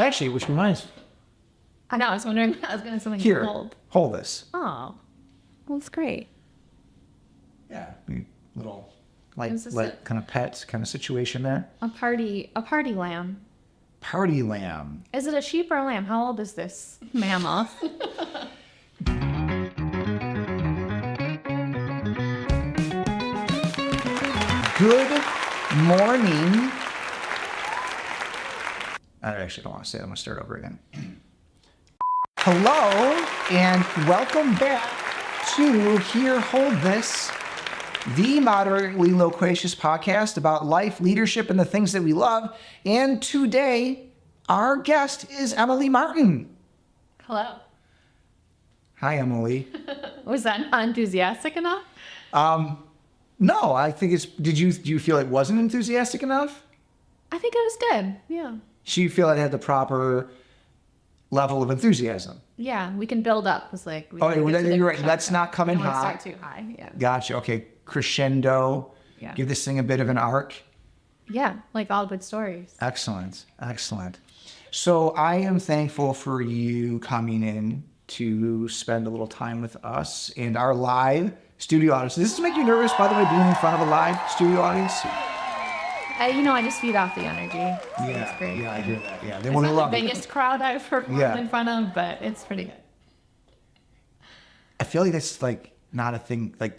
Actually, which reminds me. I know. I was wondering. I was going to something Here, cold. hold this. Oh, well, that's great. Yeah, little like Is this kind of pet kind of situation there. A party lamb. Party lamb. Is it a sheep or a lamb? How old is this mammoth? Good morning. I actually don't want to say it. I'm going to start over again. Hello, and welcome back to Here, Hold This, the moderately loquacious podcast about life, leadership, and the things that we love. And today, our guest is Emily Martin. Hello. Hi, Emily. Was that not enthusiastic enough? No, I think it's, do you feel it wasn't enthusiastic enough? I think it was good. Yeah. So you feel it had the proper level of enthusiasm? Yeah, we can build up. It's like. Oh, you're right. Let's not come in don't wanna hot. start too high. Yeah. Gotcha. Okay. Crescendo. Yeah. Give this thing a bit of an arc. Yeah, like all good stories. Excellent. Excellent. So I am thankful for you coming in to spend a little time with us and our live studio audience. Does this make you nervous, by the way, being in front of a live studio audience? I just feed off the energy. So it's great. Yeah, I hear that. Yeah, they It's want to not love the it. biggest crowd I've performed in front of, but it's pretty good. I feel like that's like not a thing. Like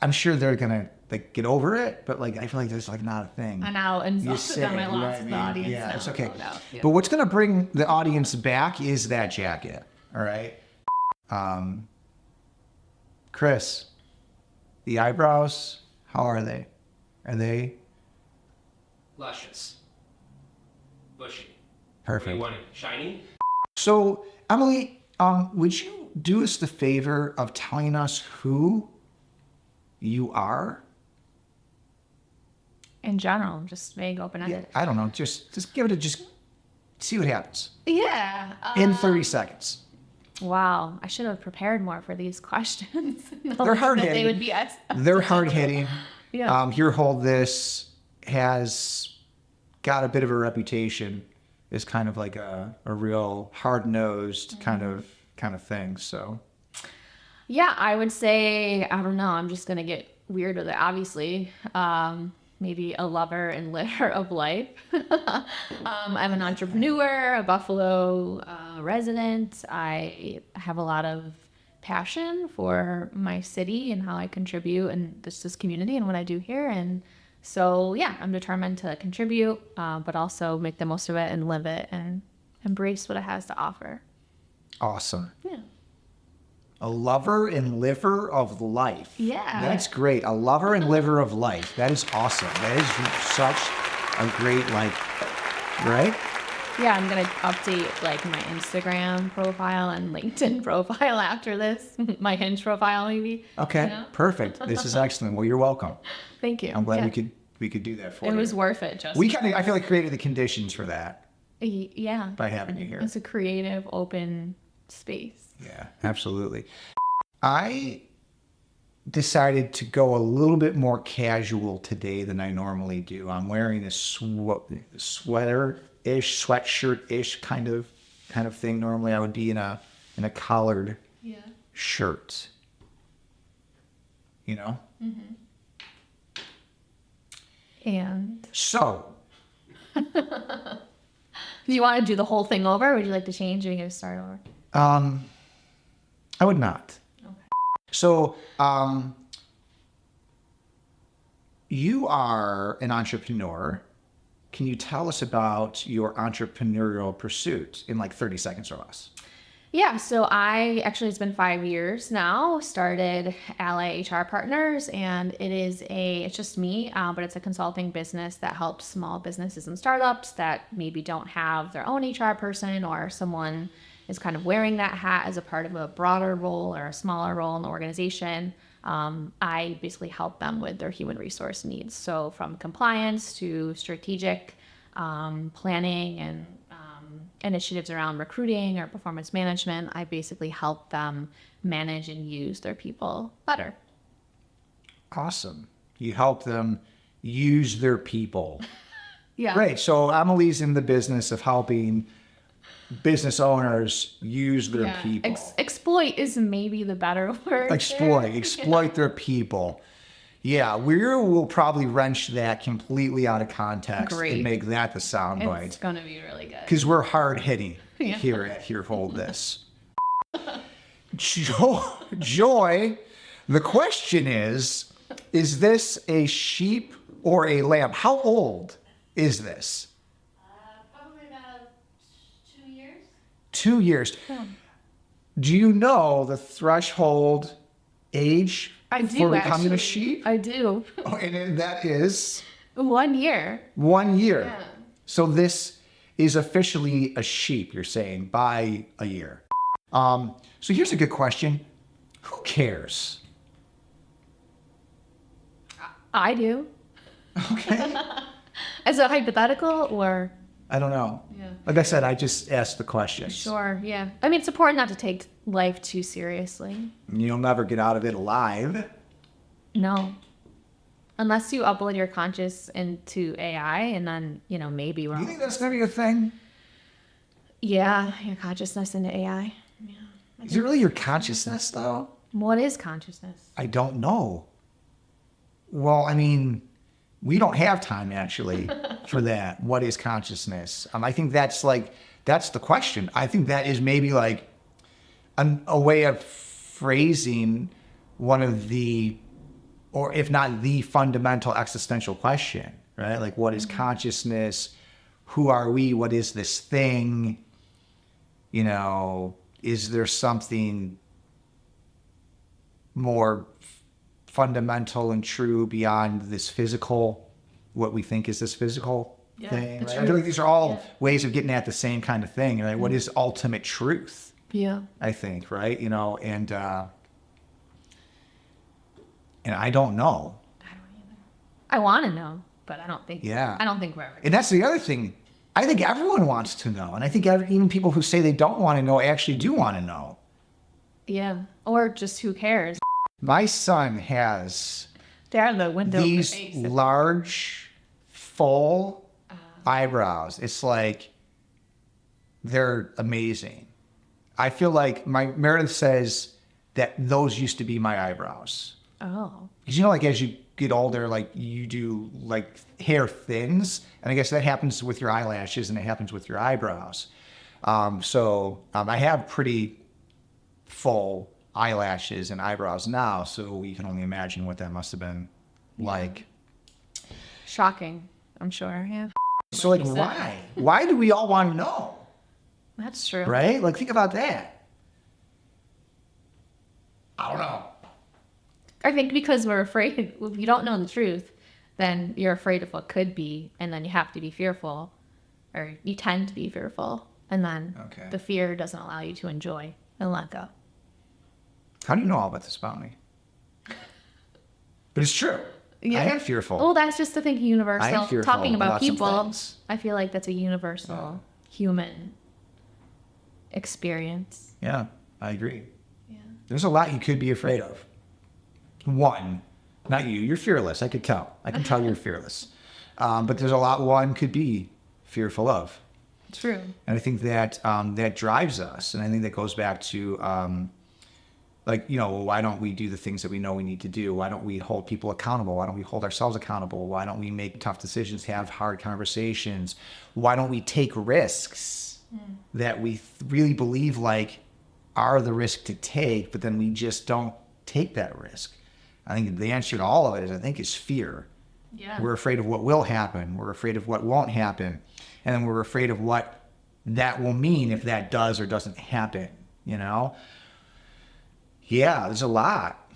I'm sure they're gonna like get over it, but like I feel like there's like not a thing. I know, and You so say then it, I you know lost what I the mean? audience. Yeah, now. it's okay. No, yeah. But what's gonna bring the audience back is that jacket. All right. Chris, the eyebrows, how are they? Are they Luscious. Bushy. perfect? What do you want it? Shiny? So, Emily, would you do us the favor of telling us who you are? In general, just vague, open-ended. I don't know. Just give it just see what happens Yeah. in 30 seconds. Wow, I should have prepared more for these questions. They're hard-hitting. They would be. They're hard hitting. Yeah. Here, Hold This has got a bit of a reputation as kind of like a real hard-nosed kind of thing. So Yeah, I would say, I don't know, I'm just going to get weird with it, obviously. Maybe a lover and liver of life. I'm an entrepreneur, a Buffalo resident. I have a lot of passion for my city and how I contribute and this community and what I do here. And so, yeah, I'm determined to contribute, but also make the most of it and live it and embrace what it has to offer. awesome. Yeah. A lover and liver of life. Yeah. That's great. A lover and liver of life. That is awesome. That is such a great, right? Yeah, I'm going to update like my Instagram profile and LinkedIn profile after this. My Hinge profile, maybe. Okay, You know? Perfect. This is excellent. Well, you're welcome. Thank you. I'm glad Yeah. we could do that for It you. was worth it, just. I feel like created the conditions for that Yeah. by having you here. It's a creative, open space. Yeah, absolutely. I decided to go a little bit more casual today than I normally do. I'm wearing a sweater-ish, sweatshirt-ish kind of thing. Normally I would be in a collared shirt. You know? And So, do you want to do the whole thing over? Or would you like to change? Or are you going to start over? I would not. Okay. So, you are an entrepreneur. Can you tell us about your entrepreneurial pursuit in like 30 seconds or less? Yeah, so it's been 5 years now, started Ally HR Partners, and it's just me, but it's a consulting business that helps small businesses and startups that maybe don't have their own HR person, or someone is kind of wearing that hat as a part of a broader role or a smaller role in the organization. I basically help them with their human resource needs. So from compliance to strategic planning and initiatives around recruiting or performance management, I basically help them manage and use their people better. Awesome. You help them use their people. Yeah. Great. So Emily's in the business of helping business owners use their people. Exploit is maybe the better word. Exploit their people. Yeah, we will probably wrench that completely out of context and make that the soundbite. It's going to be really good. Because we're hard hitting here at Here Hold This. Joy, the question is this a sheep or a lamb? How old is this? Probably about 2 years. 2 years. Yeah. Do you know the threshold age for becoming a sheep? I do. Oh, and that is 1 year. 1 year. Yeah. So this is officially a sheep, you're saying, by a year. So here's a good question. Who cares? I do. Okay. Is it hypothetical or? I don't know. Yeah. Like I said, I just asked the question. Sure, yeah. I mean, it's important not to take life too seriously. You'll never get out of it alive. No. Unless you upload your conscious into AI and then, maybe we're You think that's going to be a thing? Yeah, your consciousness into AI. Yeah. Is it really your consciousness, though? What is consciousness? I don't know. Well, I mean, we don't have time, actually, for that. What is consciousness? I think that's the question. I think that is maybe like a way of phrasing one of the, or if not the fundamental existential question, right? Like, what is consciousness? Who are we? What is this thing? Is there something more fundamental and true beyond this physical, what we think is this physical thing? Right? I feel like these are all ways of getting at the same kind of thing, right? What is ultimate truth? Yeah. I think, right? And I don't know. I don't either. I want to know, but I don't think. Yeah. I don't think we're ever. And that's the other thing. I think everyone wants to know. And I think even people who say they don't want to know actually do want to know. Yeah. Or just who cares? My son has They're out of the window. these large, full eyebrows. It's like they're amazing. I feel like Meredith says that those used to be my eyebrows. Oh. Because like as you get older, like you do, like hair thins, and I guess that happens with your eyelashes and it happens with your eyebrows. So I have pretty full eyelashes and eyebrows now, so you can only imagine what that must have been like. Shocking, I'm sure. Yeah. So like, why? Why do we all want to know? That's true. Right? Like, think about that. I don't know. I think because we're afraid, if you don't know the truth, then you're afraid of what could be, and then you have to be fearful, or you tend to be fearful, and then the fear doesn't allow you to enjoy and let go. How do you know all about this about me? But it's true. Yeah. I am fearful. Well, that's just, I think, universal. I am fearful Talking about some people, things. I feel like that's a universal human experience. Yeah, I agree. Yeah. There's a lot you could be afraid of. One, not you. You're fearless. I could tell. I can tell you're fearless. But there's a lot one could be fearful of. True. And I think that that drives us. And I think that goes back to, why don't we do the things that we know we need to do? Why don't we hold people accountable? Why don't we hold ourselves accountable? Why don't we make tough decisions, have hard conversations? Why don't we take risks that we really believe are the risk to take, but then we just don't take that risk? I think the answer to all of it is fear. Yeah. We're afraid of what will happen. We're afraid of what won't happen. And then we're afraid of what that will mean if that does or doesn't happen, Yeah, there's a lot.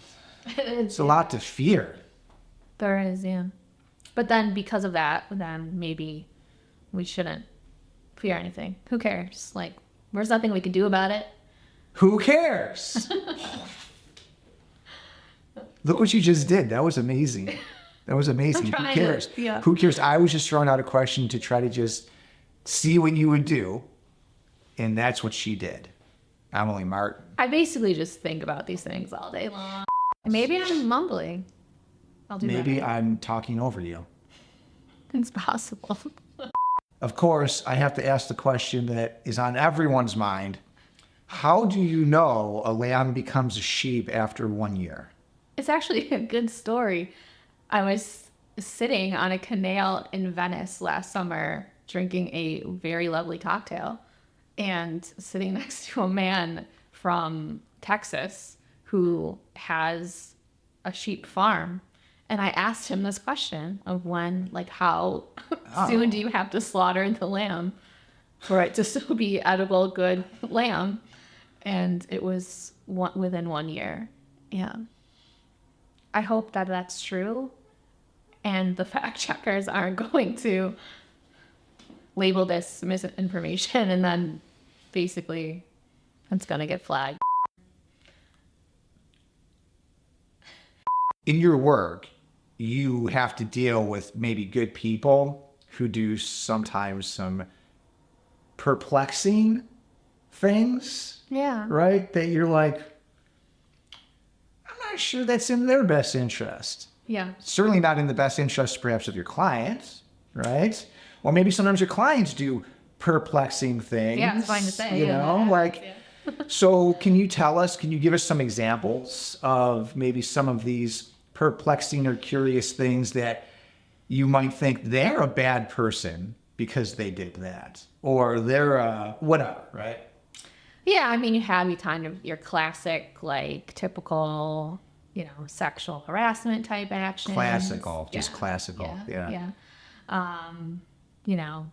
It's a lot to fear. There is, yeah. But then because of that, then maybe we shouldn't fear anything. Who cares? Like, there's nothing we can do about it. Who cares? Look what you just did. That was amazing. That was amazing. Who cares? Who cares? I was just throwing out a question to try to just see what you would do. And that's what she did. Emily Martin. I basically just think about these things all day long. Maybe I'm mumbling. I'll do that. Maybe I'm talking over you. It's possible. of course, I have to ask the question that is on everyone's mind. How do you know a lamb becomes a sheep after 1 year? It's actually a good story. I was sitting on a canal in Venice last summer drinking a very lovely cocktail and sitting next to a man from Texas who has a sheep farm. And I asked him this question of when, like, how soon do you have to slaughter the lamb for it to still be edible, good lamb? And it was within 1 year. Yeah. I hope that that's true. And the fact checkers aren't going to label this misinformation and then basically it's going to get flagged. In your work, you have to deal with maybe good people who do sometimes some perplexing things, Yeah. right? That you're like, I'm not sure that's in their best interest. Yeah. Certainly not in the best interest, perhaps, of your clients, right? Or maybe sometimes your clients do perplexing things. Yeah, it's fine to say. You yeah, know, that like, happens, so can you give us some examples of maybe some of these perplexing or curious things that you might think they're a bad person because they did that, or they're whatever, right? yeah, I mean, you have your classic, like, typical, sexual harassment type actions. Classical, Yeah. just classical. Yeah.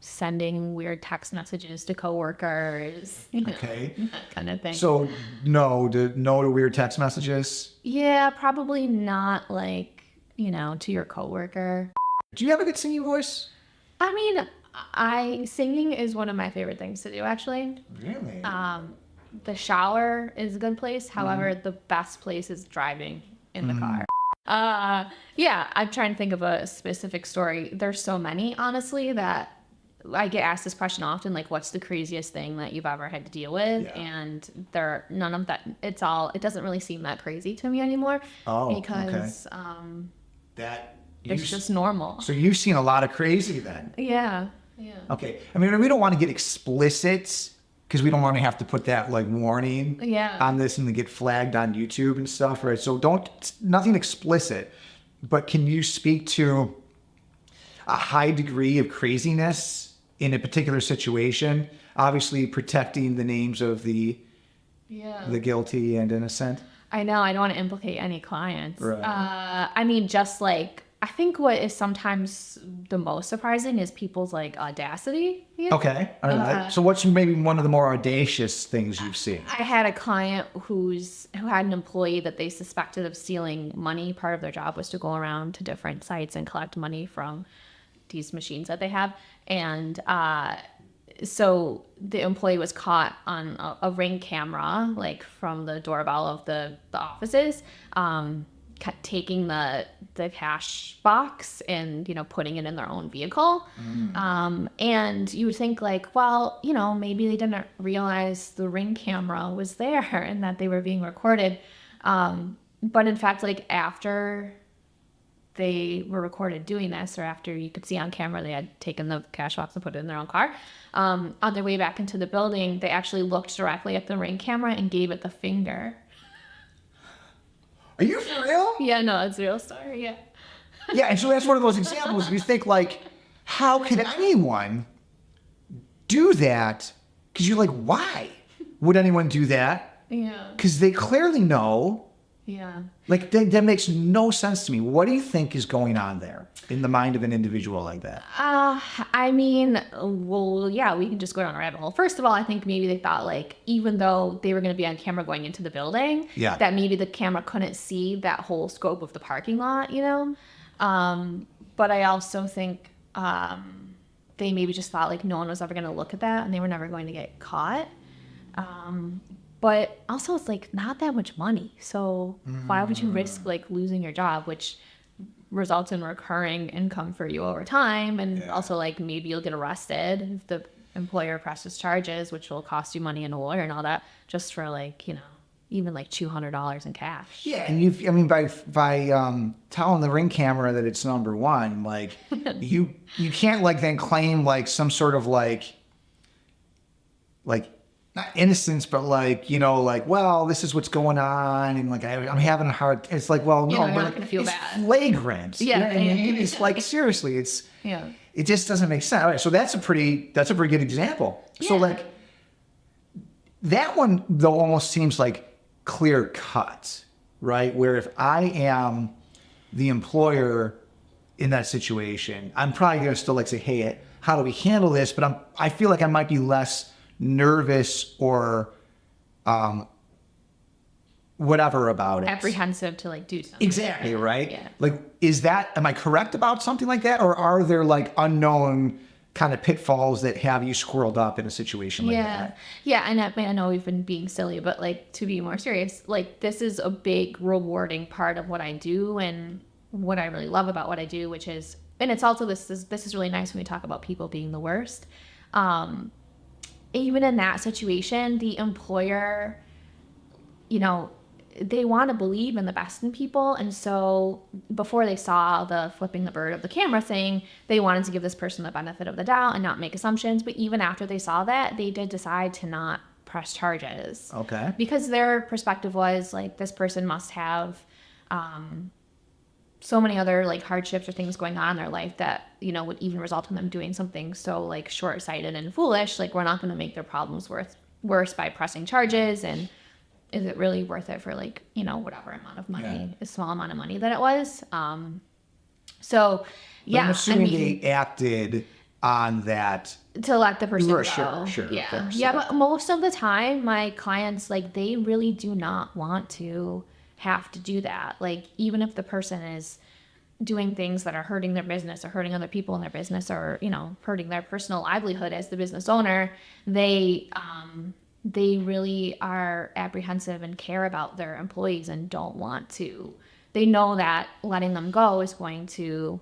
Sending weird text messages to coworkers, Okay. that kind of thing. So no to weird text messages. Yeah, probably not like, to your coworker. Do you have a good singing voice? I mean, singing is one of my favorite things to do, actually. Really? The shower is a good place. However, the best place is driving in the car. Yeah, I'm trying to think of a specific story. There's so many, honestly, that I get asked this question often, like, what's the craziest thing that you've ever had to deal with? Yeah. And none of that, it doesn't really seem that crazy to me anymore. Oh, because okay. it's just normal. So you've seen a lot of crazy then. Yeah. Yeah. Okay. I mean, we don't want to get explicit because we don't want to have to put that like warning on this and then get flagged on YouTube and stuff, right? So nothing explicit, but can you speak to a high degree of craziness in a particular situation? Obviously protecting the names of the guilty and innocent. I know, I don't want to implicate any clients. Right. I mean, just like, I think what is sometimes the most surprising is people's like audacity. Okay. All right. So what's maybe one of the more audacious things you've seen? I had a client who had an employee that they suspected of stealing money. Part of their job was to go around to different sites and collect money from these machines that they have. And so the employee was caught on a Ring camera, like from the doorbell of the offices, taking the cash box and, putting it in their own vehicle. And you would think like, well, maybe they didn't realize the Ring camera was there and that they were being recorded. But in fact, like after they were recorded doing this, or after you could see on camera they had taken the cash box and put it in their own car, on their way back into the building, they actually looked directly at the Ring camera and gave it the finger. Are you for real? Yeah, no, it's a real story, yeah. Yeah, and so that's one of those examples you think like, how could anyone do that? Because you're like, why would anyone do that? Yeah. Because they clearly know. Yeah. Like, that makes no sense to me. What do you think is going on there in the mind of an individual like that? I mean, well, yeah, we can just go down a rabbit hole. First of all, I think maybe they thought, like, even though they were going to be on camera going into the building, that maybe the camera couldn't see that whole scope of the parking lot, But I also think they maybe just thought, like, no one was ever going to look at that and they were never going to get caught. But also it's like not that much money. So why would you risk like losing your job, which results in recurring income for you over time? And also like maybe you'll get arrested if the employer presses charges, which will cost you money and a lawyer and all that, just for like, even like $200 in cash. Yeah, and by telling the Ring camera that it's number one, like you can't like then claim like some sort of like not innocence, but like, like, well, this is what's going on, and like I'm having a hard. It's like, well, no, You're but not like, gonna feel it's bad. flagrant. Yeah, and it's like seriously, Yeah. it just doesn't make sense. All right, so that's a pretty good example. So Yeah. like that one though almost seems like clear cut, right? Where if I am the employer in that situation, I'm probably gonna still like say, hey, how do we handle this? But I feel like I might be less nervous or whatever about it. Apprehensive to like do something. Exactly, right? Yeah. Like, am I correct about something like that? Or are there like unknown kind of pitfalls that have you squirreled up in a situation like that? Yeah, and I know we've been being silly, but like to be more serious, like this is a big rewarding part of what I do and what I really love about what I do, which is, and it's also this is really nice when we talk about people being the worst. Even in that situation, the employer, they want to believe in the best in people. And so before they saw the flipping the bird of the camera thing, they wanted to give this person the benefit of the doubt and not make assumptions. But even after they saw that, they did decide to not press charges. Okay. Because their perspective was like, this person must have so many other like hardships or things going on in their life that, would even result in them doing something so like short-sighted and foolish. Like, we're not going to make their problems worse by pressing charges. And is it really worth it for like, whatever amount of money, a small amount of money that it was. So yeah, I'm assuming they acted on that to let the person go. Sure. Yeah. Yeah. But most of the time my clients, like, they really do not want to have to do that. Like, even if the person is doing things that are hurting their business or hurting other people in their business or, hurting their personal livelihood as the business owner, they really are apprehensive and care about their employees and don't want to. They know that letting them go is going to,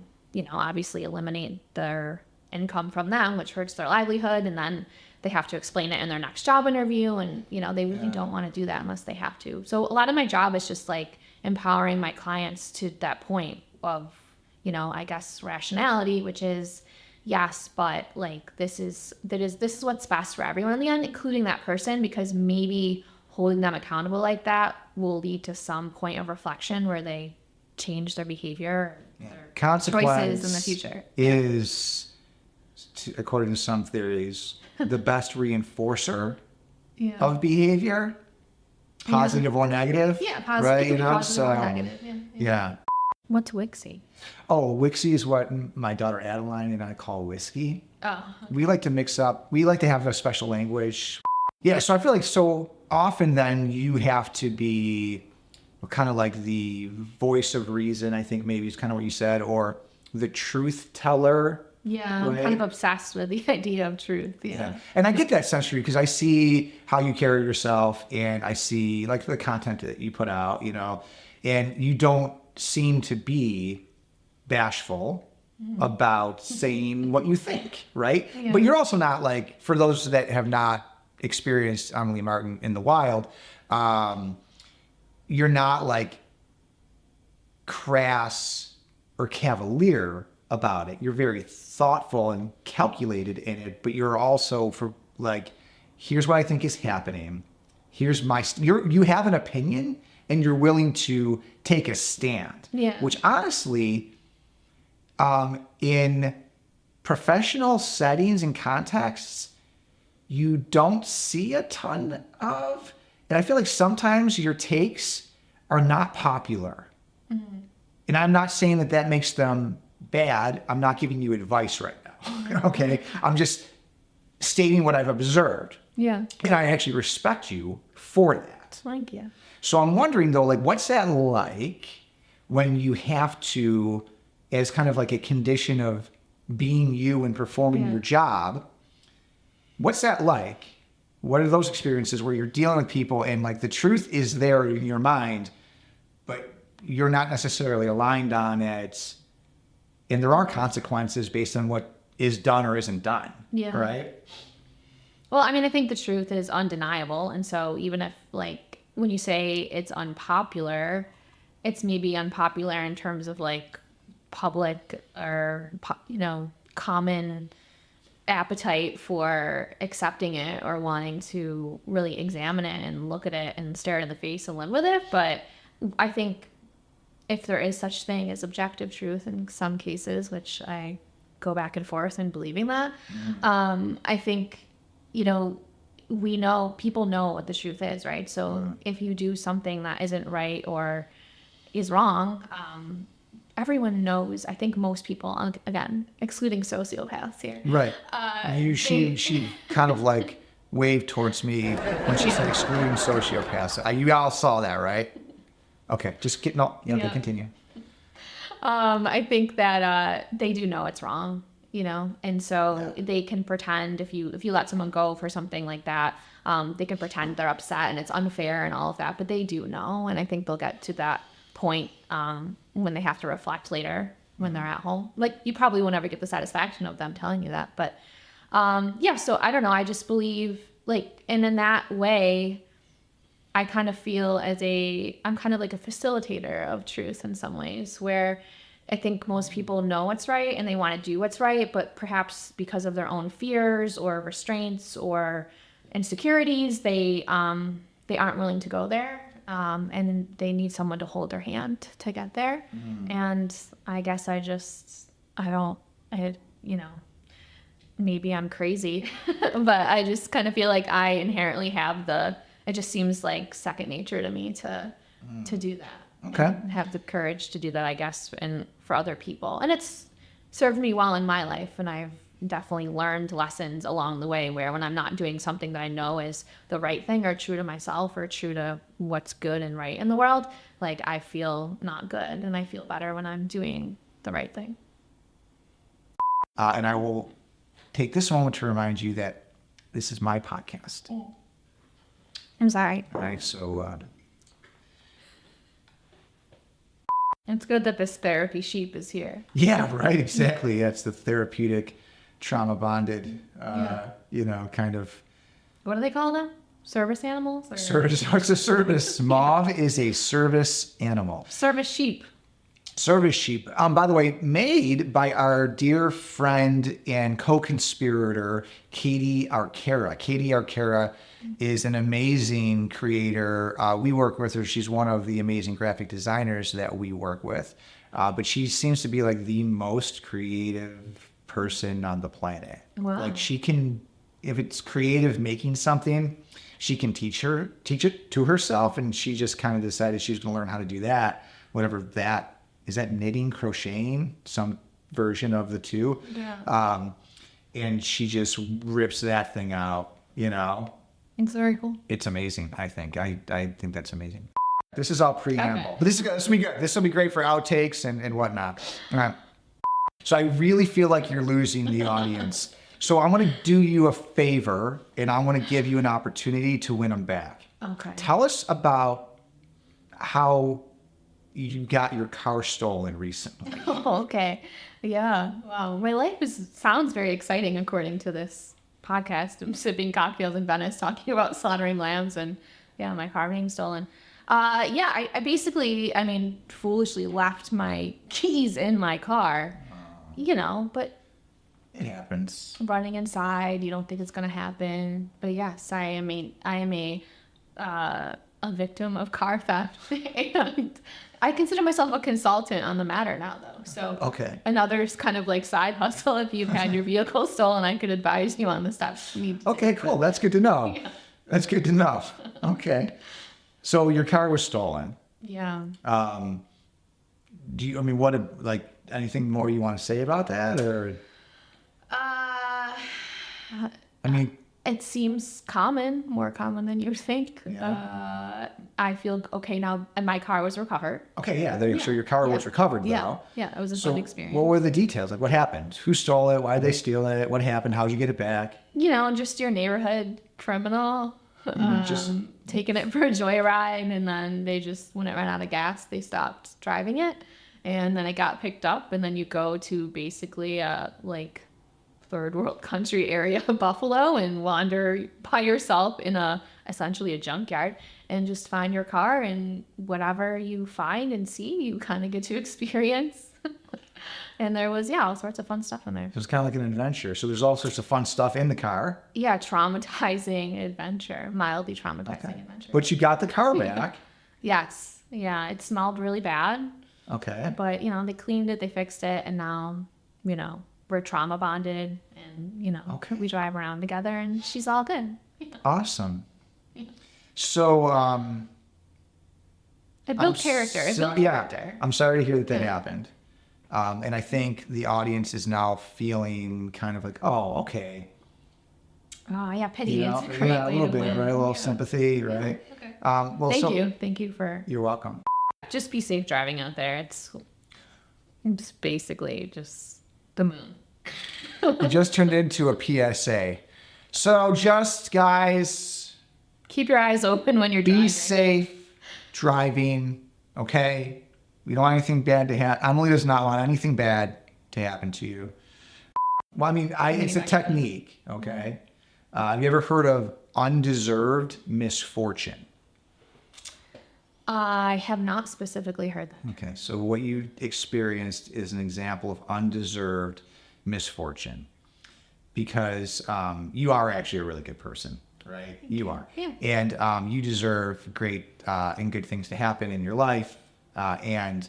obviously eliminate their income from them, which hurts their livelihood. And then they have to explain it in their next job interview. And, they really don't want to do that unless they have to. So a lot of my job is just like empowering my clients to that point of, I guess rationality, which is, yes, but like this is what's best for everyone in the end, including that person, because maybe holding them accountable like that will lead to some point of reflection where they change their behavior, their choices in the future. Is, according to some theories, the best reinforcer of behavior, positive or negative. Yeah, positive, right? positive or negative. Yeah. What's Wixie? Oh, Wixie is what my daughter Adeline and I call whiskey. Oh. We like to mix up. We like to have a special language. Yeah, so I feel like so often then you have to be kind of like the voice of reason, I think maybe is kind of what you said, or the truth teller. Yeah, I'm kind of obsessed with the idea of truth. Yeah. And I get that sense for you because I see how you carry yourself and I see like the content that you put out, and you don't seem to be bashful about saying what you think, right? Yeah. But you're also not like, for those that have not experienced Emily Martin in the wild, you're not like crass or cavalier about it. You're very thoughtful and calculated in it, but you're also for like, here's what I think is happening. Here's you have an opinion and you're willing to take a stand. Yeah. Which honestly, in professional settings and contexts, you don't see a ton of. And I feel like sometimes your takes are not popular. Mm-hmm. And I'm not saying that makes them bad. I'm not giving you advice right now. Okay. I'm just stating what I've observed. Yeah. And I actually respect you for that. Thank you. So I'm wondering though, like, what's that like when you have to, as kind of like a condition of being you and performing your job, what's that like? What are those experiences where you're dealing with people and like the truth is there in your mind, but you're not necessarily aligned on it, and there are consequences based on what is done or isn't done. Yeah. Right? Well, I mean, I think the truth is undeniable. And so even if like when you say it's unpopular, it's maybe unpopular in terms of like public or, common appetite for accepting it or wanting to really examine it and look at it and stare it in the face and live with it. But I think if there is such thing as objective truth in some cases, which I go back and forth in believing that, I think, people know what the truth is, right? So if you do something that isn't right or is wrong, everyone knows. I think most people, again, excluding sociopaths here. Right. She kind of like waved towards me when she said excluding sociopaths. You all saw that, right? Okay, just get okay, continue. I think that they do know it's wrong, and so they can pretend if you let someone go for something like that, they can pretend they're upset and it's unfair and all of that, but they do know, and I think they'll get to that point when they have to reflect later when they're at home. Like, you probably won't ever get the satisfaction of them telling you that, but so I don't know. I just believe, like, and in that way, I kind of feel I'm kind of like a facilitator of truth in some ways, where I think most people know what's right and they want to do what's right, but perhaps because of their own fears or restraints or insecurities, they aren't willing to go there. And they need someone to hold their hand to get there. And I guess maybe I'm crazy, but I just kind of feel like I inherently have it just seems like second nature to me to do that. Okay. And have the courage to do that, I guess, and for other people. And it's served me well in my life, and I've definitely learned lessons along the way where when I'm not doing something that I know is the right thing or true to myself or true to what's good and right in the world, like, I feel not good, and I feel better when I'm doing the right thing. And I will take this moment to remind you that this is my podcast. I'm sorry. All right, so It's good that this therapy sheep is here. yeah, right, exactly. That's the therapeutic, trauma bonded, kind of. What do they call them? Service animals? Or? Service. It's a service. Mauve is a service animal. Service sheep. Service sheep. By the way, made by our dear friend and co-conspirator, Katie Arcara. Katie Arcara is an amazing creator. We work with her. She's one of the amazing graphic designers that we work with. But she seems to be like the most creative person on the planet. Wow. Like, she can, if it's creative making something, she can teach it to herself. And she just kind of decided she's going to learn how to do that, whatever that is. That knitting, crocheting, some version of the two. Yeah. And she just rips that thing out, It's very cool. It's amazing, I think. I think that's amazing. This is all preamble. Okay. But this will be good. This will be great for outtakes and whatnot. All right. So I really feel like you're losing the audience. So I want to do you a favor, and I want to give you an opportunity to win them back. Okay. Tell us about how you got your car stolen recently. Oh, okay. Yeah. Wow. My life sounds very exciting according to this podcast. I'm sipping cocktails in Venice, talking about slaughtering lambs, and my car being stolen. I basically, foolishly left my keys in my car, but It happens. running inside, you don't think it's going to happen. But yes, I am a victim of car theft. And I consider myself a consultant on the matter now, though. So Okay. another kind of like side hustle. If you've had your vehicle stolen, I could advise you on the steps you need to Okay, take. cool. That's good to know. That's good to know. Okay. So your car was stolen. Yeah. Anything more you want to say about that, or? It seems more common than you think. Yeah. I feel okay now, and my car was recovered. Okay, yeah. So your car was recovered, though. Yeah, it was a So fun experience. what were the details? Like, what happened? Who stole it? Why did they steal it? What happened? How'd you get it back? Just your neighborhood criminal, Just taking it for a joyride, and then when it ran out of gas, they stopped driving it, and then it got picked up, and then you go to basically third world country area of Buffalo and wander by yourself in a essentially a junkyard, and just find your car, and whatever you find and see, you kind of get to experience. And there was, all sorts of fun stuff in there. It was kind of like an adventure. So there's all sorts of fun stuff in the car. Yeah, traumatizing adventure, mildly traumatizing adventure. But you got the car back. Yes. Yeah, it smelled really bad. Okay. But, they cleaned it, they fixed it, and now, we're trauma bonded, and, Okay. we drive around together, and she's all good. Awesome. So, It built character. It built character. I'm sorry to hear that happened. And I think the audience is now feeling kind of like, oh, okay. Oh, yeah, pity is a great a way little to bit, win. right? A little sympathy, right? Okay. Well, Thank you. Thank you for... You're welcome. Just be safe driving out there. It's basically just the moon. It just turned into a PSA. So just, guys, Keep your eyes open when you're be driving. safe driving, okay? We don't want anything bad to happen. Emily does not want anything bad to happen to you. Well, I mean, it's a technique, okay? Have you ever heard of undeserved misfortune? I have not specifically heard that. Okay, so what you experienced is an example of undeserved misfortune because you are actually a really good person, right? You are. Yeah. And you deserve great and good things to happen in your life. And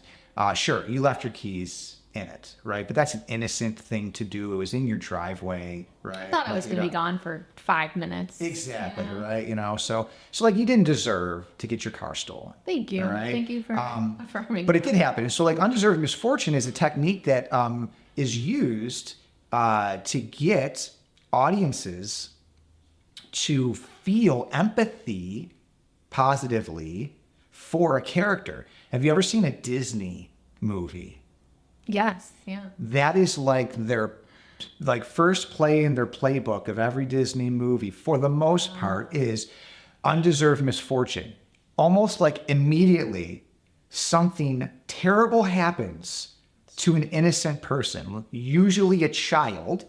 sure, you left your keys in it, right? But that's an innocent thing to do. It was in your driveway, right? I thought I was going to be gone for 5 minutes. Exactly, right? So like you didn't deserve to get your car stolen. Thank you. All right? Thank you for affirming. But it did happen. So like undeserved misfortune is a technique that is used to get audiences to feel empathy positively for a character. Have you ever seen a Disney movie? Yes. Yeah. That is like their first play in their playbook of every Disney movie, for the most part, is undeserved misfortune. Almost like immediately something terrible happens to an innocent person, usually a child.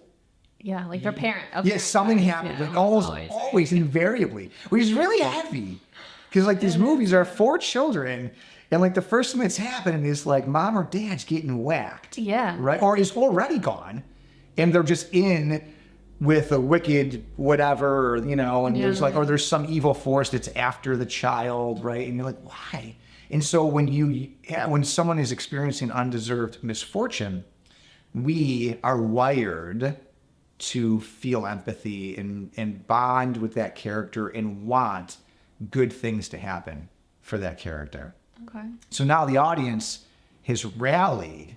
Yeah, like their parent. Yes, something happens, like always, invariably, which is really heavy. Because like these movies are for children, and like the first thing that's happening is like mom or dad's getting whacked. Yeah. Right? Or is already gone, and they're just in with a wicked whatever, and there's like, or there's some evil force that's after the child, right? And you're like, why? And so when someone is experiencing undeserved misfortune, we are wired to feel empathy and bond with that character and want good things to happen for that character. Okay. So now the audience has rallied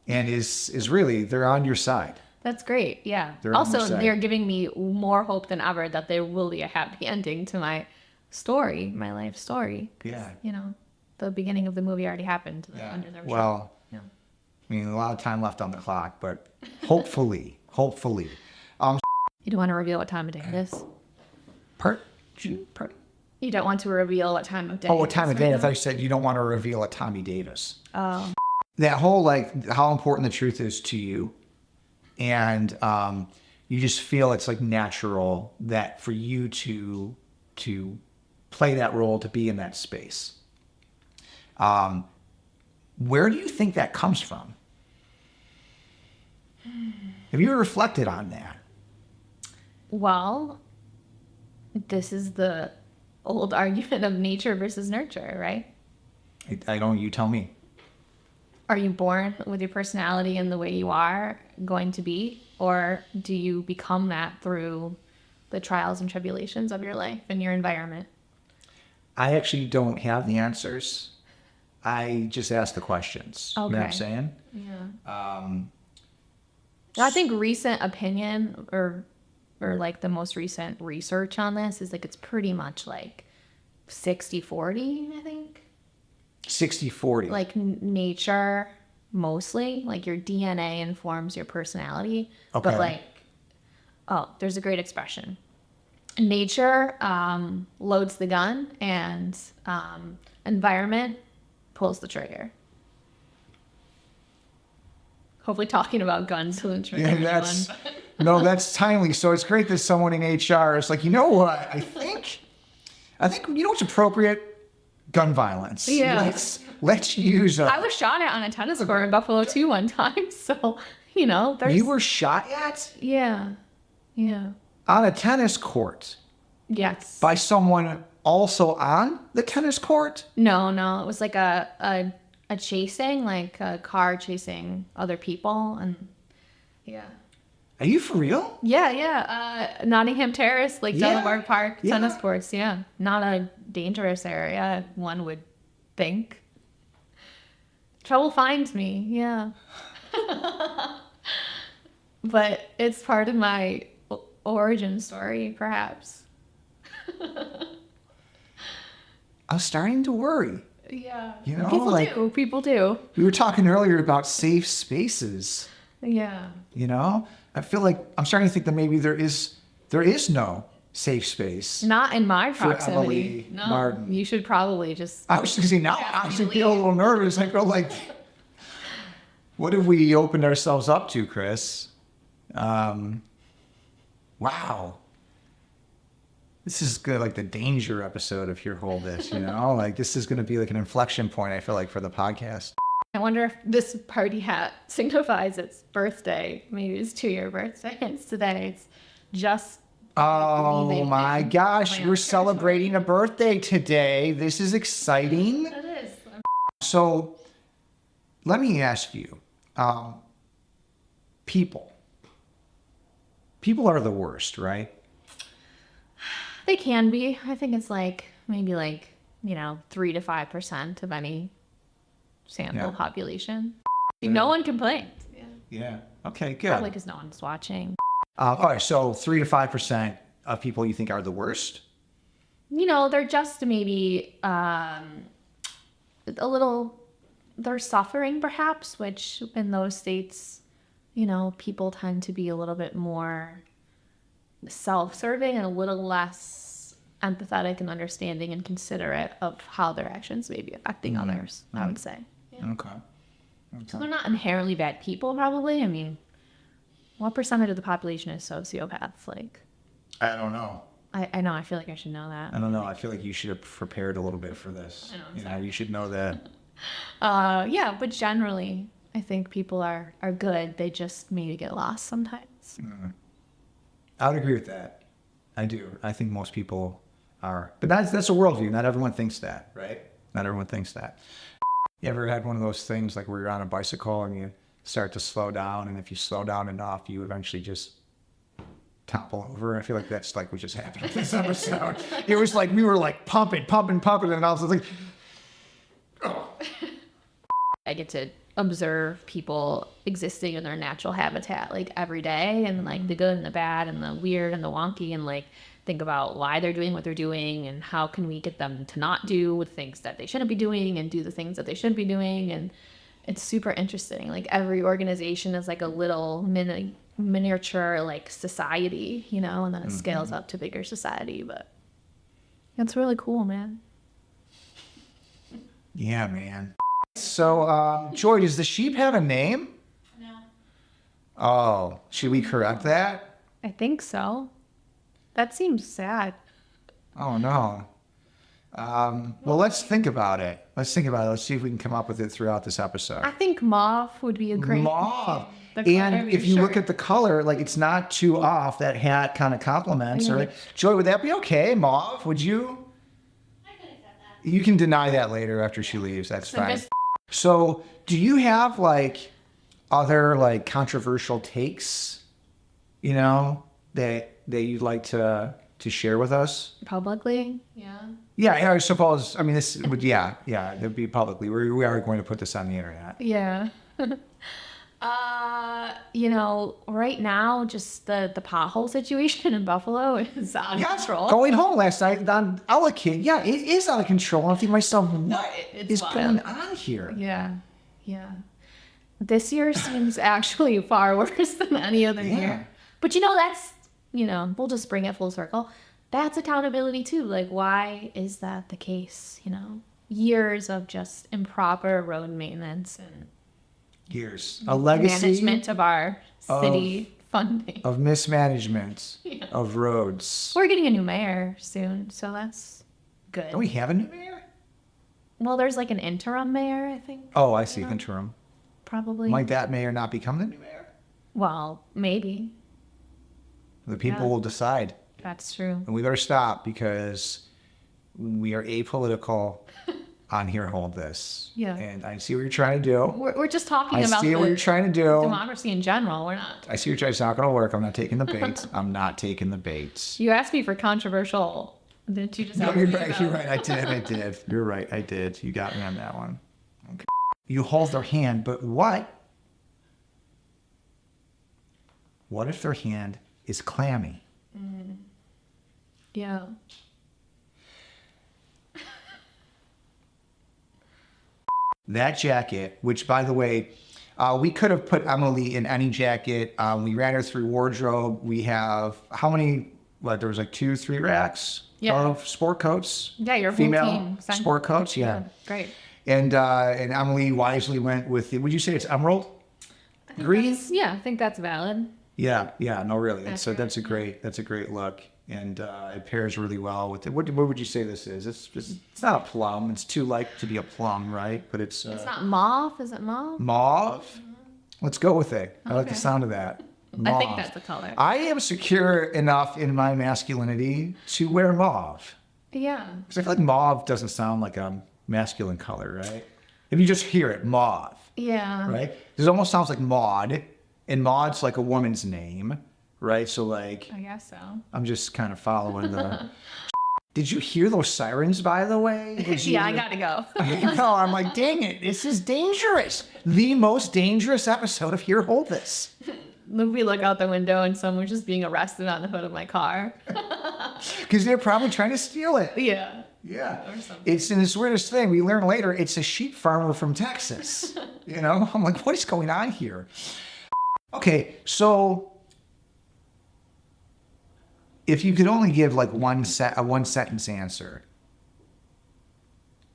and is really, they're on your side. That's great. Yeah. They're on Also, your side. they're giving me more hope than ever that there will be a happy ending to my story, my life story. 'Cause, Yeah. The beginning of the movie already happened. Under their Well, yeah. I mean, a lot of time left on the clock, but hopefully. You don't want to reveal what time of day it is. Part. You don't want to reveal what time of day. Oh, what it time is of day? I right thought you said you don't want to reveal a Tommy Davis. now. Oh. That whole like how important the truth is to you, and you just feel it's like natural that for you to play that role, to be in that space. Where do you think that comes from? Have you ever reflected on that? Well, this is the old argument of nature versus nurture, right? I don't. You tell me. Are you born with your personality and the way you are going to be? Or do you become that through the trials and tribulations of your life and your environment? I actually don't have the answers. I just ask the questions. You know what I'm Okay. saying? Yeah. I think recent opinion or like the most recent research on this is like it's pretty much like 60-40, I think. 60-40. Like nature mostly, like your DNA informs your personality. Okay. But like, there's a great expression. Nature loads the gun and environment pulls the trigger. hopefully talking about guns will trigger Yeah, anyone. that's timely. So it's great that someone in HR is like, you know what? I think you know what's appropriate? Gun violence. Yeah. Let's use I was shot at on a tennis court in Buffalo too one time. So, there's... You were shot at Yeah. Yeah. on a tennis court Yes. by someone also on the tennis court? No. It was like a chasing, like a car chasing other people. And yeah. Are you for real? Yeah. Nottingham Terrace, like Yeah. Delaware Park, Yeah. tennis courts. Yeah. Not a dangerous area, one would think. Trouble finds me. Yeah. But it's part of my origin story, perhaps. I was starting to worry. Yeah. You know, People do. We were talking earlier about safe spaces. Yeah. I feel like I'm starting to think that maybe there is no safe space. Not in my For proximity. Emily No. Martin. You should probably just... I was just saying now I actually feel a little nervous. I feel like, what have we opened ourselves up to, Chris? Wow. This is good, like the danger episode of Here Hold This, Like this is going to be like an inflection point, I feel like, for the podcast. I wonder if this party hat signifies its birthday. Maybe it's 2-year birthday. It's today. It's just... Oh my gosh, you're celebrating a birthday today. This is exciting. It is. So let me ask you, people are the worst, right? They can be. I think it's maybe 3 to 5% of any sample population. No one complained. Yeah. Okay, good. Probably because no one's watching. All right, so 3 to 5% of people you think are the worst? They're just maybe a little, they're suffering perhaps, which in those states, people tend to be a little bit more self-serving and a little less empathetic and understanding and considerate of how their actions may be affecting others, I would say. Yeah. Okay. So they're not inherently bad people, probably. I mean, what percentage of the population is sociopaths? I don't know. I know. I feel like I should know that. I don't know. I feel like you should have prepared a little bit for this. I know, You should know that. Yeah, but generally, I think people are good. They just maybe get lost sometimes. I would agree with that. I do. I think most people are. But that's a worldview. Not everyone thinks that, right? Not everyone thinks that. You ever had one of those things like where you're on a bicycle and you start to slow down, and if you slow down enough, you eventually just topple over? I feel like that's like what just happened in this episode. It was like we were like pumping, and I was like, oh. I get to observe people existing in their natural habitat every day, and the good and the bad and the weird and the wonky, and think about why they're doing what they're doing and how can we get them to not do the things that they shouldn't be doing and do the things that they should be doing. And it's super interesting. Every organization is a little miniature society, and then it scales up to bigger society. But it's really cool, man. Yeah, man. So, Joy, does the sheep have a name? No. Oh, should we correct that? I think so. That seems sad. Oh, no. Well, let's think about it. Let's see if we can come up with it throughout this episode. I think Mauve would be a great Mauve. name. And if you look at the color, it's not too off. That hat kind of complements. Or Joy, would that be okay? Mauve, would you? I could accept that. You can deny that later after she leaves. That's So fine. just- So, do you have other controversial takes, that you'd like to share with us? Publicly? Yeah. Yeah, I suppose. I mean, this would, it'd be publicly. We are going to put this on the internet. Yeah. Right now, just the pothole situation in Buffalo is out of control. Going home last night on Ellicott. Yeah, it is out of control. I think to myself, what is going on here? Yeah. This year seems actually far worse than any other year. But that's, we'll just bring it full circle. That's accountability too. Why is that the case? Years of just improper road maintenance and Years. A legacy management of our city funding. of mismanagement Yeah. of roads. We're getting a new mayor soon, so that's good. Don't we have a new mayor? Well, there's like an interim mayor, I think. Oh, I see. Interim. Probably. Might that mayor not become the new mayor? Well, maybe. The people Yeah. will decide. That's true. And we better stop because we are apolitical on Here Hold This. Yeah. And I see what you're trying to do. We're just talking I about see what the you're trying to do. democracy in general. We're not. I see what you're. It's not going to work. I'm not taking the bait. I'm not taking the bait. You asked me for controversial. Didn't you just No, ask you're me right. about- You're right. I did. You're right. I did. You got me on that one. Okay. You hold their hand, but what? What if their hand is clammy? Yeah. That jacket, which by the way, we could have put Emily in any jacket. We ran her through wardrobe. We have how many? What, there was like 2-3 racks of sport coats. Yeah, your whole female team. sport coats. Yeah. Great. And Emily wisely went with. Would you say it's emerald green? Yeah, I think that's valid. Yeah. No, really. That's a great look, and it pairs really well with it. What would you say this is? It's not a plum. It's too light to be a plum, right? But it's It's not mauve. Is it mauve? mauve. Let's go with it. I like the Okay. sound of that. I think Mauve. that's the color. I am secure enough in my masculinity to wear mauve. Yeah. Because I feel like mauve doesn't sound like a masculine color, right? If you just hear it, mauve, Yeah. right? It almost sounds like Maud, and Maud's like a woman's name, right? So like, I guess so. I'm just kind of following the... Did you hear those sirens, by the way? Did you... Yeah, I gotta go. No, I'm like, dang it, this is dangerous. The most dangerous episode of Here Hold This. We look out the window and someone's just being arrested on the hood of my car. Because they're probably trying to steal it. Yeah. Yeah. Or something. It's in this weirdest thing. We learn later it's a sheep farmer from Texas. You know? I'm like, what is going on here? Okay, so if you could only give like a one sentence answer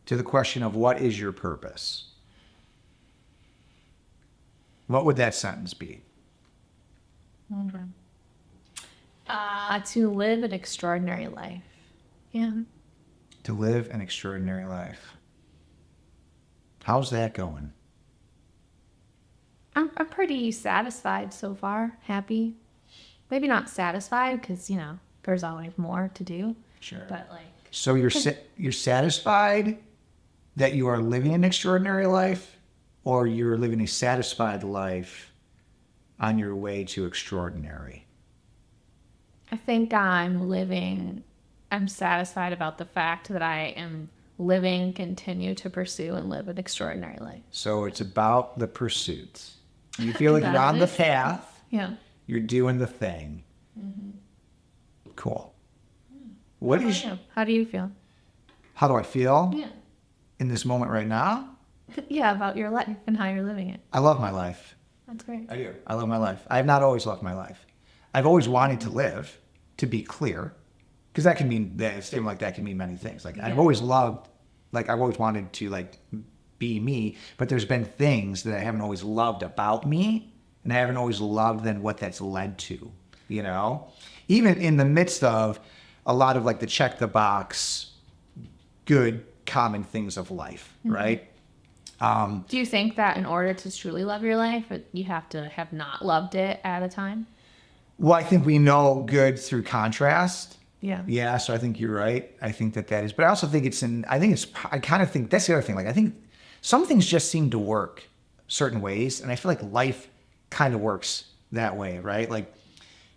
to the question of what is your purpose, what would that sentence be? To live an extraordinary life. Yeah. To live an extraordinary life. How's that going? I'm pretty satisfied so far. Happy. Maybe not satisfied because, there's always more to do. Sure. But like, So you're satisfied that you are living an extraordinary life, or you're living a satisfied life on your way to extraordinary? I think I'm satisfied about the fact that I am living, continue to pursue and live an extraordinary life. So it's about the pursuit. You feel like you're That on the is- path, Yeah. you're doing the thing. Cool. What is? How do you feel? How do I feel Yeah. in this moment right now? Yeah, about your life and how you're living it. I love my life. That's great. I do. I love my life. I have not always loved my life. I've always wanted to live, to be clear, because that can mean a statement like that can mean many things. Like I've always loved, like I've always wanted to like be me, but there's been things that I haven't always loved about me, and I haven't always loved then what that's led to. Even in the midst of a lot of like the check the box, good common things of life, right? Do you think that in order to truly love your life, you have to have not loved it at a time? Well, I think we know good through contrast. Yeah. Yeah, so I think you're right. I think that is, but I also think I kind of think that's the other thing. Like, I think some things just seem to work certain ways, and I feel like life kind of works that way, right? Like,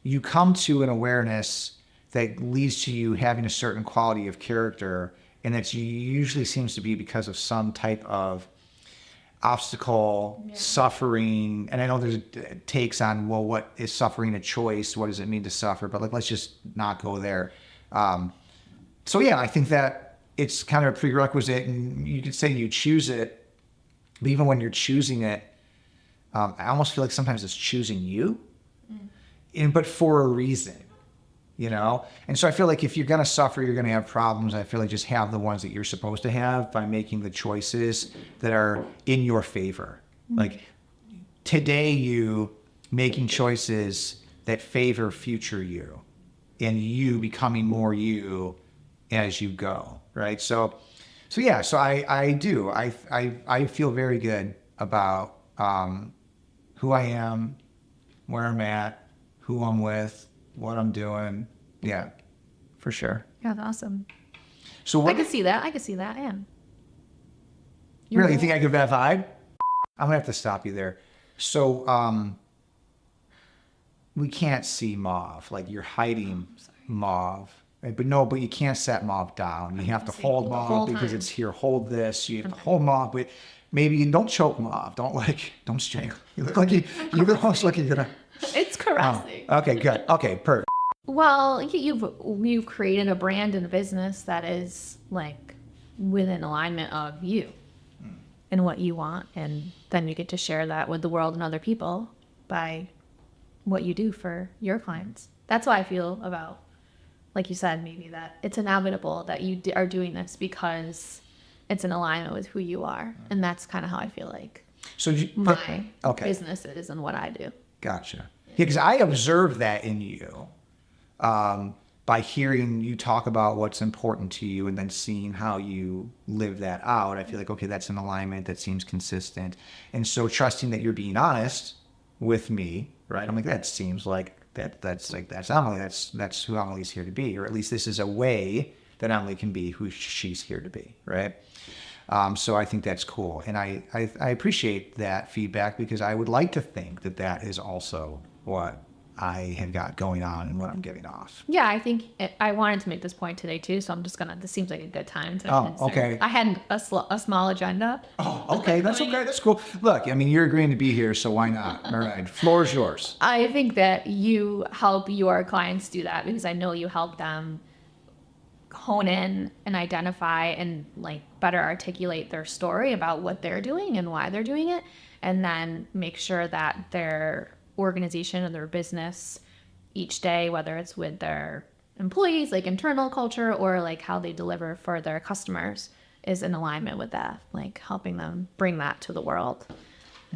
you come to an awareness that leads to you having a certain quality of character, and that usually seems to be because of some type of obstacle, suffering. And I know there's takes on, well, what is suffering a choice? What does it mean to suffer? But like, let's just not go there. So yeah, I think that it's kind of a prerequisite, and you could say you choose it, but even when you're choosing it, I almost feel like sometimes it's choosing you, but for a reason. And so I feel like if you're going to suffer, you're going to have problems. I feel like just have the ones that you're supposed to have by making the choices that are in your favor. Like, today you making choices that favor future you and you becoming more you as you go, right? So yeah, so I do. I feel very good about who I am, where I'm at, who I'm with, what I'm doing. Yeah, for sure. Yeah, that's awesome. So I what? could see that, yeah. Really, you think I give that vibe? I'm gonna have to stop you there. So we can't see Mauve. Like you're hiding Mauve. Right? But you can't set Mauve down. You have to hold the whole Mauve because time. it's here. Hold this. You have to hold Mauve, but maybe you don't choke Mauve. Don't strangle. You look like you almost like you're gonna. It's caressing. Okay, good. Okay, perfect. Well, you've created a brand and a business that is like within alignment of you and what you want, and then you get to share that with the world and other people by what you do for your clients. That's why I feel about, like you said, maybe that it's inevitable that you are doing this because it's in alignment with who you are, and that's kind of how I feel like So my okay. business is and what I do. Gotcha. Yeah, because I observed that in you by hearing you talk about what's important to you and then seeing how you live that out. I feel like, okay, that's an alignment that seems consistent. And so trusting that you're being honest with me, right? I'm like, that seems like that's Emily. That's who Emily's here to be, or at least this is a way that Emily can be who she's here to be, right? So I think that's cool. And I appreciate that feedback because I would like to think that that is also what I have got going on and what I'm giving off. Yeah, I think I wanted to make this point today too, so I'm just gonna. This seems like a good time to. Oh, insert. okay. I had a small agenda. Oh, okay. That's okay. That's cool. Look, I mean, you're agreeing to be here, so why not? All right. Floor is yours. I think that you help your clients do that because I know you help them hone in and identify and like better articulate their story about what they're doing and why they're doing it, and then make sure that their organization and their business each day, whether it's with their employees, like internal culture, or like how they deliver for their customers, is in alignment with that, like helping them bring that to the world.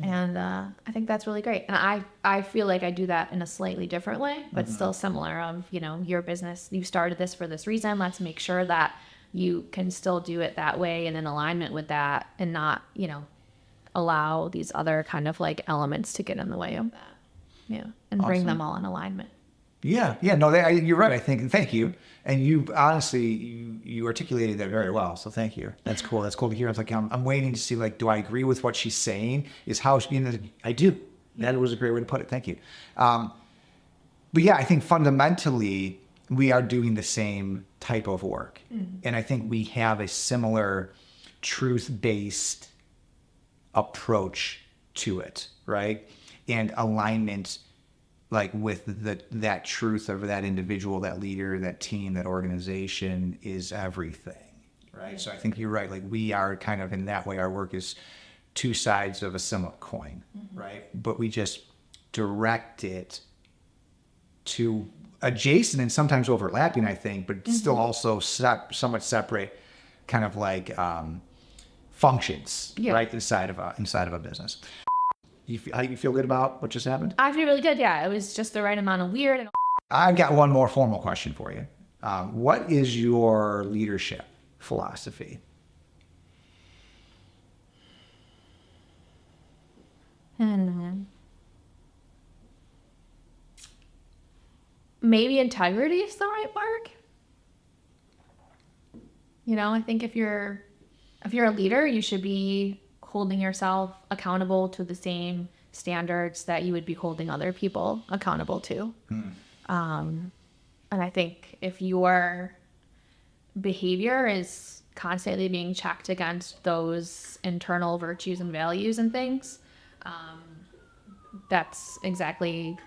And I think that's really great. And I feel like I do that in a slightly different way, but still similar of, your business, you started this for this reason. Let's make sure that you can still do it that way and in alignment with that and not, allow these other kind of like elements to get in the way of that. Yeah. And bring them all in alignment. Yeah. No, you're right. I think. Thank you. And you honestly, you articulated that very well. So thank you. That's cool. That's cool to hear. I was like, I'm waiting to see, like, do I agree with what she's saying? Is how I do. That was a great way to put it. Thank you. But yeah, I think fundamentally we are doing the same type of work, and I think we have a similar truth-based approach to it, right? And alignment, like with that truth of that individual, that leader, that team, that organization is everything, right? So I think you're right. Like we are kind of in that way. Our work is two sides of a similar coin, right? But we just direct it to adjacent and sometimes overlapping, I think, but still also somewhat separate, kind of like functions, right? Inside of a business. You feel good about what just happened? I feel really good. Yeah, it was just the right amount of weird. I've got one more formal question for you. What is your leadership philosophy? Maybe integrity is the right word. I think if you're a leader, you should be holding yourself accountable to the same standards that you would be holding other people accountable to. And I think if your behavior is constantly being checked against those internal virtues and values and things, that's exactly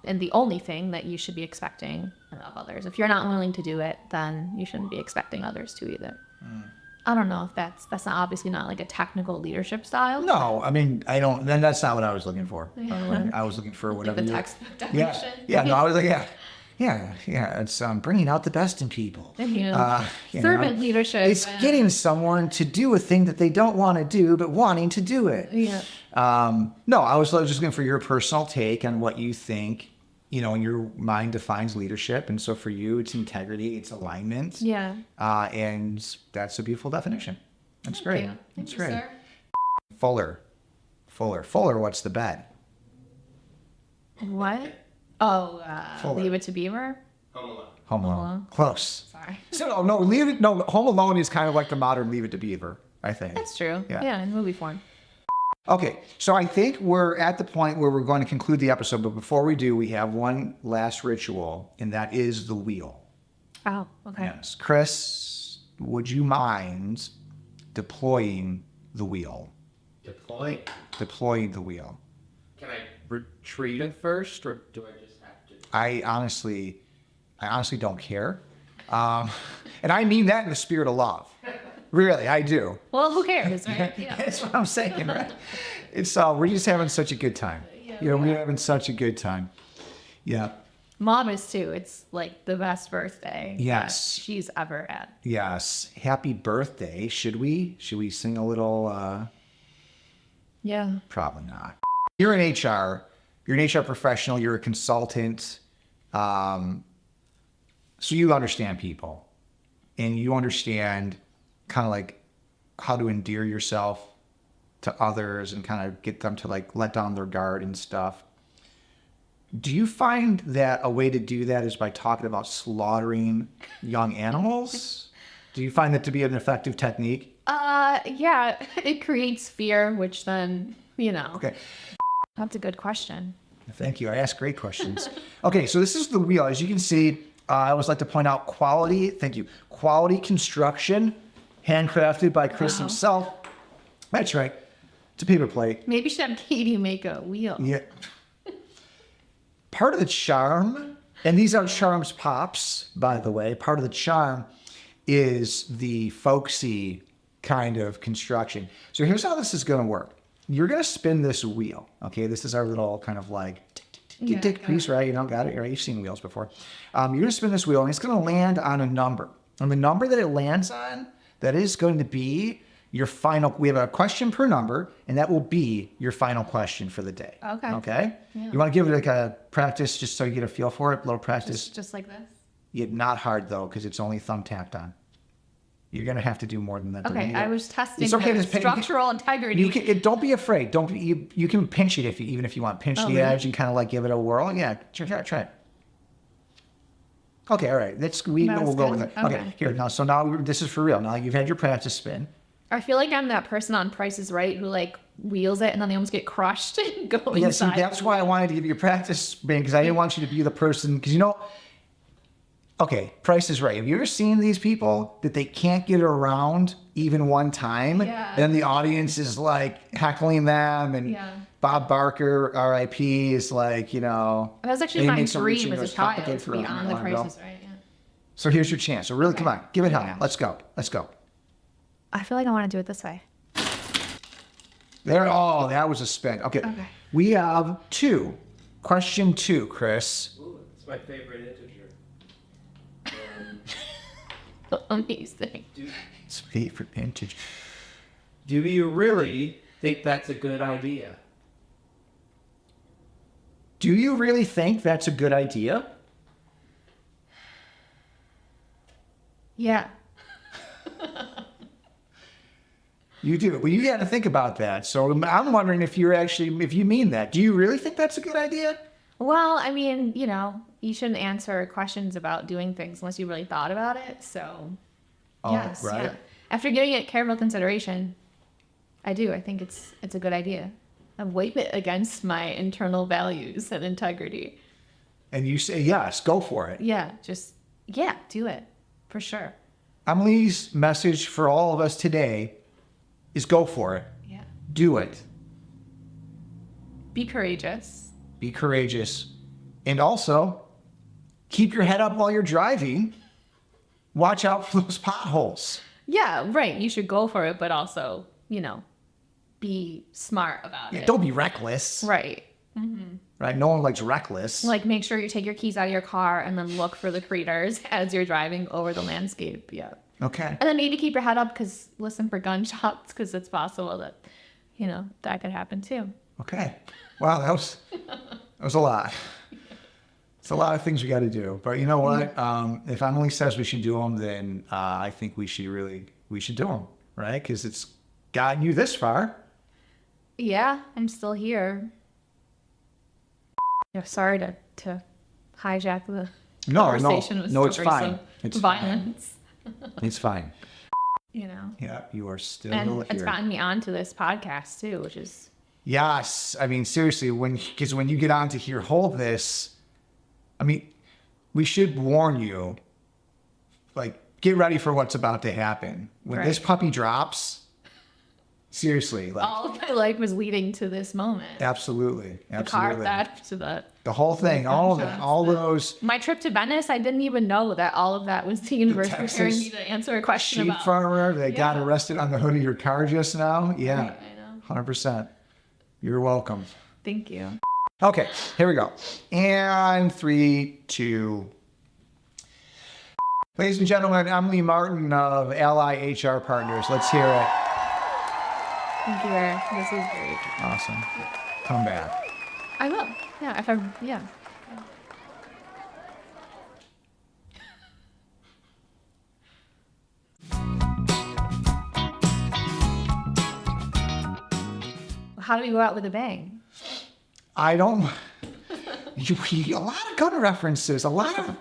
and the only thing that you should be expecting of others. If you're not willing to do it, then you shouldn't be expecting others to either. I don't know if that's not obviously not like a technical leadership style. No, I mean, I don't, then that's not what I was looking for. I was looking for whatever Like the you... text definition. Yeah, no, I was like, yeah. Yeah, it's bringing out the best in people. Servant leadership. It's getting someone to do a thing that they don't want to do, but wanting to do it. Yeah. No, I was just looking for your personal take on what you think, in your mind defines leadership. And so for you, it's integrity, it's alignment. Yeah. And that's a beautiful definition. That's great. Thank That's you, great. sir. Fuller, what's the bet? What? Oh, Fuller. Leave It to Beaver? Home Alone. Home Alone. Alone. Close. Sorry. So no, Home Alone is kind of like the modern Leave It to Beaver, I think. That's true. Yeah. Yeah, in movie form. Okay, so I think we're at the point where we're going to conclude the episode, but before we do, we have one last ritual, and that is the wheel. Oh, okay. Yes. Chris, would you mind deploying the wheel? Deploy. Deploying the wheel. Can I retreat it first, or do I just have to? I honestly don't care. And I mean that in the spirit of love. Really, I do. Well, who cares, right? Yeah. That's what I'm saying, right? It's we're just having such a good time. Yeah, We're having such a good time. Yeah. Mom is too. It's like the best birthday Yes. that she's ever had. Yes. Happy birthday. Should we sing a little Yeah. probably not. You're in HR. You're an HR professional, you're a consultant. So you understand people and you understand kind of like how to endear yourself to others and kind of get them to like let down their guard and stuff. Do you find that a way to do that is by talking about slaughtering young animals? Do you find that to be an effective technique? Yeah, it creates fear, which then, Okay. That's a good question. Thank you. I ask great questions. Okay, so this is the wheel. As you can see, I always like to point out quality. Thank you. Quality construction, handcrafted by Chris Wow. himself. That's right. It's a paper plate. Maybe you should have Katie make a wheel. Yeah. Part of the charm, and these are Charms Pops, by the way, part of the charm is the folksy kind of construction. So here's how this is going to work. You're going to spin this wheel. Okay, this is our little kind of like tick piece, right? Got it, right? You've seen wheels before. You're going to spin this wheel, and it's going to land on a number. And the number that it lands on, that is going to be your final. We have a question per number, and that will be your final question for the day. Okay. Okay? Yeah. You want to give it like a practice just so you get a feel for it? A little practice? Just like this? Yeah, not hard, though, because it's only thumb tapped on. You're going to have to do more than that. Okay, I was testing It's okay, the just structural integrity. don't be afraid. You can pinch it even if you want. Pinch the really? edge and kind of like give it a whirl. Yeah, try it. Okay, all right. We'll go with it. Okay, here now. So now this is for real. Now you've had your practice spin. I feel like I'm that person on Price is Right who like wheels it and then they almost get crushed and go Yeah, see, inside. that's why I wanted to give you a practice spin because I didn't want you to be the person because okay, Price is Right. Have you ever seen these people that they can't get around even one time? Yeah. And the audience is like heckling them and Yeah. Bob Barker, R.I.P. is like, That was actually he my makes them reach dream into as a his pocket child for to be a on The while Price ago. is Right. Yeah. So here's your chance. So really, Okay. come on, give it hell. Yeah. Let's go. I feel like I want to do it this way. There. Oh, that was a spin. Okay. Okay. We have two. Question 2, Chris. Ooh, it's my favorite integer. Amazing. It's favorite vintage. Do you really think that's a good idea? Do you really think that's a good idea? Yeah. You do. Well, you got to think about that. So I'm wondering if you mean that. Do you really think that's a good idea? Well, I mean, you shouldn't answer questions about doing things unless you really thought about it. So, Oh, yes. right. Yeah. After giving it careful consideration, I do. I think it's a good idea. I weigh it against my internal values and integrity. And you say yes, go for it. Yeah, do it for sure. Emily's message for all of us today is go for it. Yeah. Do it. Be courageous. Be courageous. And also, keep your head up while you're driving. Watch out for those potholes. Yeah, right. You should go for it, but also, be smart about Yeah, it. don't be reckless. Right. right? No one likes reckless. Like, make sure you take your keys out of your car and then look for the critters as you're driving over the landscape. Yeah. Okay. And then maybe keep your head up, because listen for gunshots, because it's possible that, that could happen too. Okay. Wow, that was a lot. It's a lot of things we got to do. But you know what? If Emily says we should do them, then I think we should do them, right? Because it's gotten you this far. Yeah, I'm still here. Yeah, sorry to hijack the conversation with it's stories fine. of It's violence. It's fine. Yeah, you are still and here. it's gotten me onto this podcast too, which is Yes, I mean seriously, because when you get on to hear hold this, I mean, we should warn you, like, get ready for what's about to happen when this puppy drops. Seriously, like, all of my life was leading to this moment. absolutely. The car theft to the whole thing, all of it, all those. My trip to Venice, I didn't even know that all of that was the universe preparing me to answer a question Sheep about. farmer that got arrested on the hood of your car just now. Yeah, Right, I know. 100%. You're welcome. Thank you. Okay, here we go. And 3, 2. Ladies and gentlemen, Emily Martin of Ally HR Partners. Let's hear it. Thank you, Eric. This was great. Awesome. Come back. I will. Yeah, yeah. How do we go out with a bang? I don't. A lot of gun references. A lot of